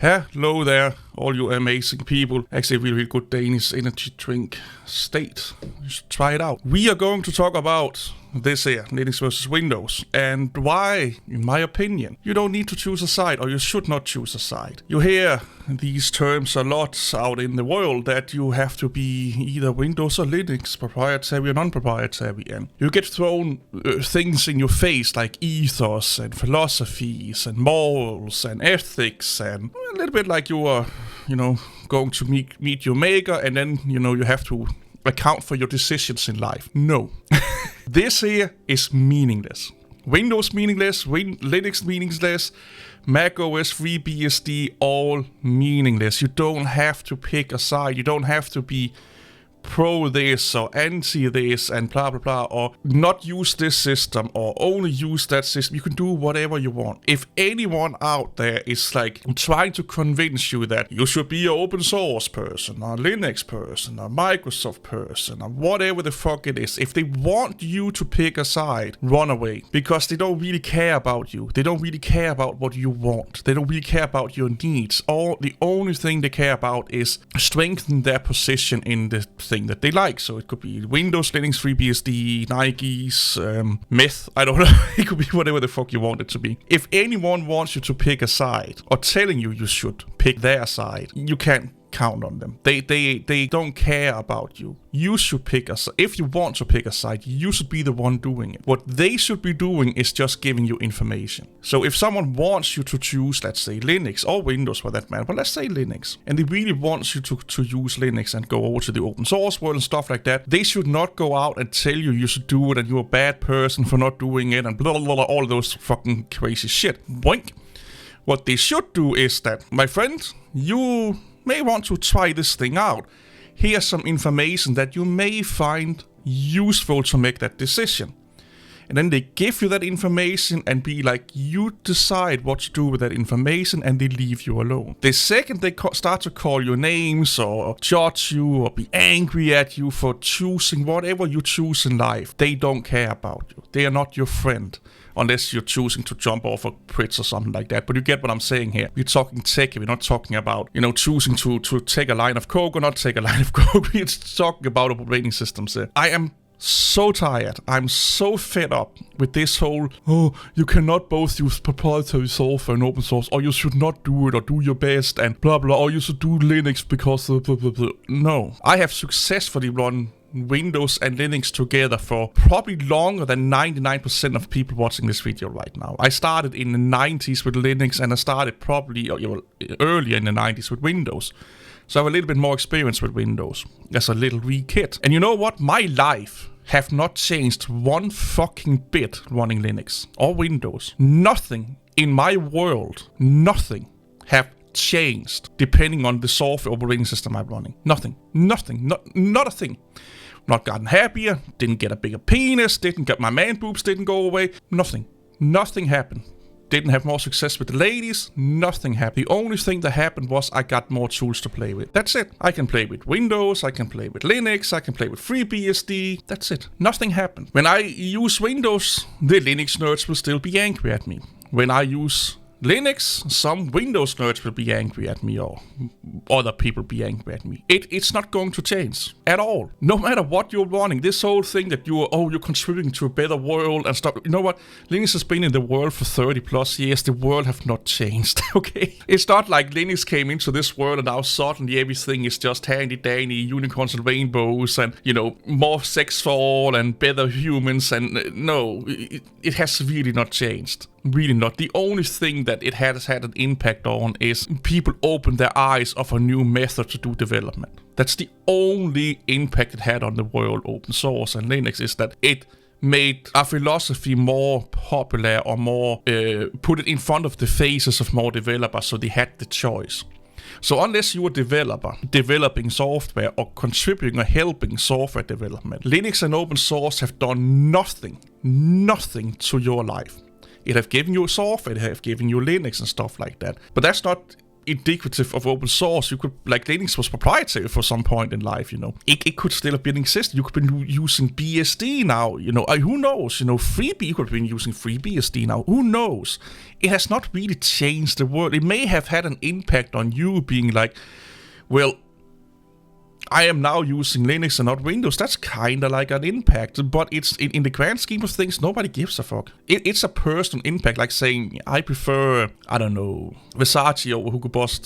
Hello there, all you amazing people. Actually, really good Danish energy drink state. You should try it out. We are going to talk about this here, Linux versus Windows, and why, in my opinion, you don't need to choose a side, or you should not choose a side. You hear these terms a lot out in the world, that you have to be either Windows or Linux, proprietary or non-proprietary, and you get thrown things in your face like ethos and philosophies and morals and ethics, and a little bit like you are, going to meet your maker, and then, you have to account for your decisions in life. No. This here is meaningless. Windows meaningless, Linux meaningless, Mac OS, FreeBSD, all meaningless. You don't have to pick a side. You don't have to be pro this or anti this and blah blah blah, or not use this system or only use that system. You can do whatever you want. If anyone out there is like trying to convince you that you should be an open source person or a Linux person or Microsoft person or whatever the fuck it is, if they want you to pick a side, run away, because they don't really care about you. They don't really care about what you want. They don't really care about your needs. The only thing they care about is strengthen their position in the thing that they like. So it could be Windows, Linux, FreeBSD, Nikes, Myth, I don't know. It could be whatever the fuck you want it to be. If anyone wants you to pick a side or telling you should pick their side, you can't count on them. They don't care about you. You should pick a side. If you want to pick a side, you should be the one doing it. What they should be doing is just giving you information. So if someone wants you to choose, let's say Linux or Windows for that matter, but let's say Linux, and they really want you to use Linux and go over to the open source world and stuff like that, they should not go out and tell you should do it and you're a bad person for not doing it and blah blah blah, all those fucking crazy shit. Boink. What they should do is that, my friend, you may want to try this thing out. Here's some information that you may find useful to make that decision. And then they give you that information and be like, you decide what to do with that information, and they leave you alone. The second they start to call you names or judge you or be angry at you for choosing whatever you choose in life, they don't care about you. They are not your friend. Unless you're choosing to jump off a bridge or something like that. But you get what I'm saying here. We're talking tech. We're not talking about, choosing to take a line of coke or not take a line of coke. We're talking about operating systems here. I am so tired. I'm so fed up with this whole, you cannot both use proprietary software and open source, or you should not do it, or do your best, and blah, blah, or you should do Linux because blah, blah, blah. No. I have successfully run Windows and Linux together for probably longer than 99% of people watching this video right now. I started in the 90s with Linux, and I started probably earlier in the 90s with Windows. So I have a little bit more experience with Windows as a little wee kid. And you know what? My life have not changed one fucking bit running Linux or Windows. Nothing in my world, nothing have changed depending on the software operating system I'm running. Nothing, not a thing. Not gotten happier, didn't get a bigger penis, didn't get my man boobs, didn't go away. Nothing happened. Didn't have more success with the ladies, nothing happened. The only thing that happened was I got more tools to play with. That's it. I can play with Windows, I can play with Linux, I can play with FreeBSD. That's it. Nothing happened. When I use Windows, the Linux nerds will still be angry at me. When I use Linux, some Windows nerds will be angry at me, or other people be angry at me. It's not going to change at all. No matter what you're running, this whole thing that you're contributing to a better world and stuff. You know what? Linux has been in the world for 30 plus years. The world have not changed, okay? It's not like Linux came into this world and now suddenly everything is just handy-dandy, unicorns and rainbows and, more sex for all and better humans. And no, it has really not changed. Really not. The only thing that it has had an impact on is people open their eyes of a new method to do development. That's the only impact it had on the world, open source and Linux, is that it made a philosophy more popular or more, put it in front of the faces of more developers so they had the choice. So unless you're a developer, developing software or contributing or helping software development, Linux and open source have done nothing to your life. It have given you software, it have given you Linux and stuff like that. But that's not indicative of open source. You could, like, Linux was proprietary for some point in life, It could still have been existing. You could have been using BSD now, who knows, FreeBSD, you could have been using FreeBSD now, who knows? It has not really changed the world. It may have had an impact on you being like, well, I am now using Linux and not Windows. That's kind of like an impact, but it's in the grand scheme of things, nobody gives a fuck. It's a personal impact, like saying I prefer, I don't know, Versace over Hugo Boss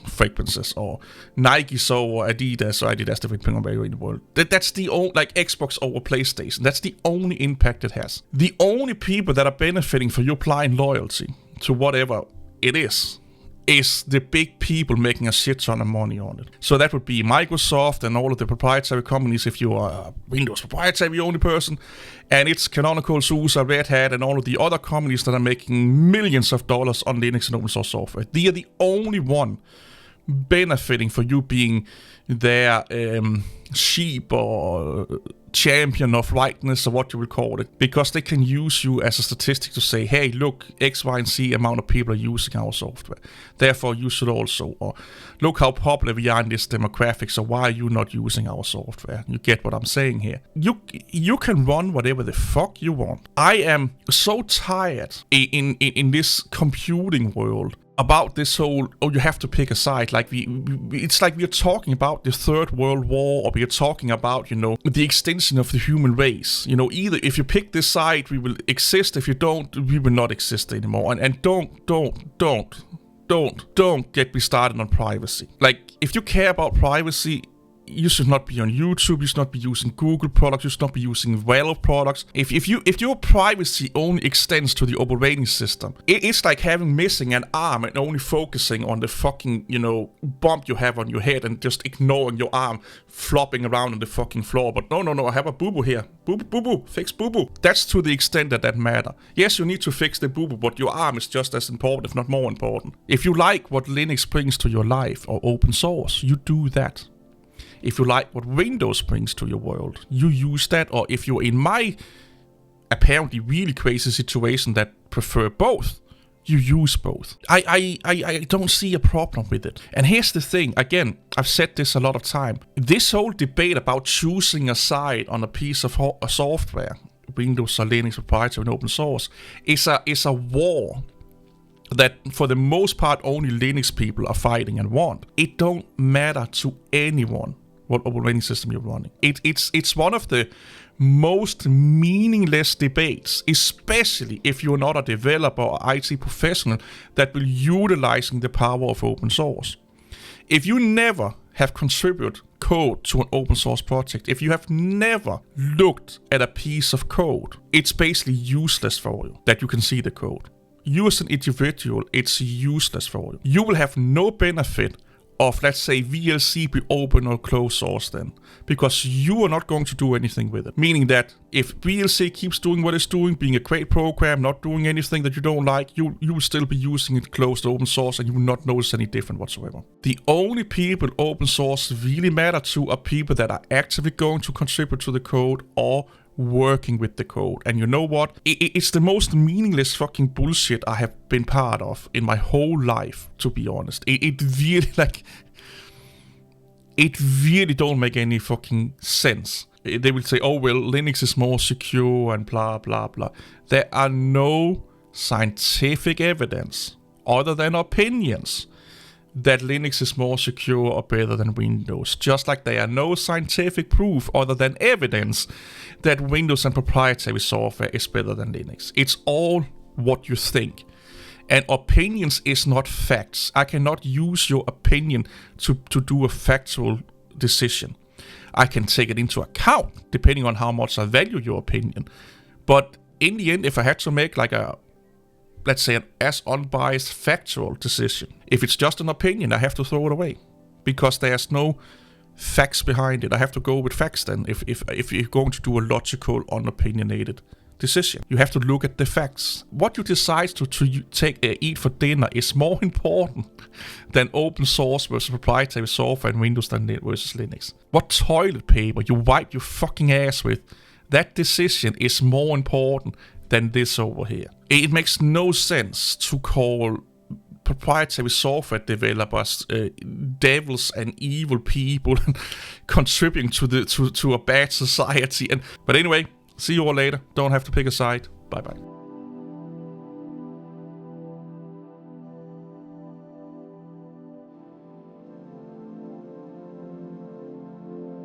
fragrances, or Nike over Adidas, or Adidas, depending on where you're in the world. That's the only, like Xbox over PlayStation. That's the only impact it has. The only people that are benefiting from your blind loyalty to whatever it is the big people making a shit ton of money on it. So that would be Microsoft and all of the proprietary companies if you are a Windows proprietary only person, and it's Canonical, SUSE, Red Hat, and all of the other companies that are making millions of dollars on Linux and open source software. They are the only one benefiting for you being their sheep or champion of rightness, or what you will call it, because they can use you as a statistic to say, hey, look, X, Y, and Z amount of people are using our software, therefore you should also, or look how popular we are in this demographic, so why are you not using our software? You get what I'm saying here. You can run whatever the fuck you want. I am so tired in this computing world about this whole, you have to pick a side. Like it's like we're talking about the Third World War, or we're talking about, the extension of the human race. Either if you pick this side, we will exist. If you don't, we will not exist anymore. And don't get me started on privacy. Like, if you care about privacy, you should not be on YouTube, you should not be using Google products, you should not be using Valve products. If your privacy only extends to the operating system, it's like having missing an arm and only focusing on the fucking, bump you have on your head and just ignoring your arm flopping around on the fucking floor. But no, I have a boo-boo here. Boo-boo, fix boo-boo. That's to the extent that matter. Yes, you need to fix the boo-boo, but your arm is just as important, if not more important. If you like what Linux brings to your life, or open source, you do that. If you like what Windows brings to your world, you use that. Or if you're in my apparently really crazy situation that prefer both, you use both. I don't see a problem with it. And here's the thing, again, I've said this a lot of time. This whole debate about choosing a side on a piece of software, Windows or Linux, proprietary and open source, is a war that for the most part only Linux people are fighting and want. It don't matter to anyone what operating system you're running. It's one of the most meaningless debates, especially if you're not a developer or IT professional that will utilizing the power of open source. If you never have contributed code to an open source project, if you have never looked at a piece of code, it's basically useless for you that you can see the code. You as an individual, it's useless for you. You will have no benefit of, let's say, VLC be open or closed source then, because you are not going to do anything with it. Meaning that if VLC keeps doing what it's doing, being a great program, not doing anything that you don't like, you will still be using it closed open source, and you will not notice any different whatsoever. The only people open source really matter to are people that are actively going to contribute to the code or working with the code. And you know what? It's the most meaningless fucking bullshit I have been part of in my whole life, to be honest. It really don't make any fucking sense. They will say, oh well, Linux is more secure and blah blah blah. There are no scientific evidence other than opinions that Linux is more secure or better than Windows. Just like there are no scientific proof other than evidence that Windows and proprietary software is better than Linux. It's all what you think. And opinions is not facts. I cannot use your opinion to do a factual decision. I can take it into account depending on how much I value your opinion. But in the end, if I had to make like a, let's say, an as unbiased factual decision, if it's just an opinion, I have to throw it away because there's no facts behind it. I have to go with facts then if you're going to do a logical, unopinionated decision. You have to look at the facts. What you decide to eat for dinner is more important than open source versus proprietary software and Windows versus Linux. What toilet paper you wipe your fucking ass with, that decision is more important than this over here. It makes no sense to call proprietary software developers, devils and evil people contributing to a bad society. But anyway, see you all later. Don't have to pick a side. Bye bye.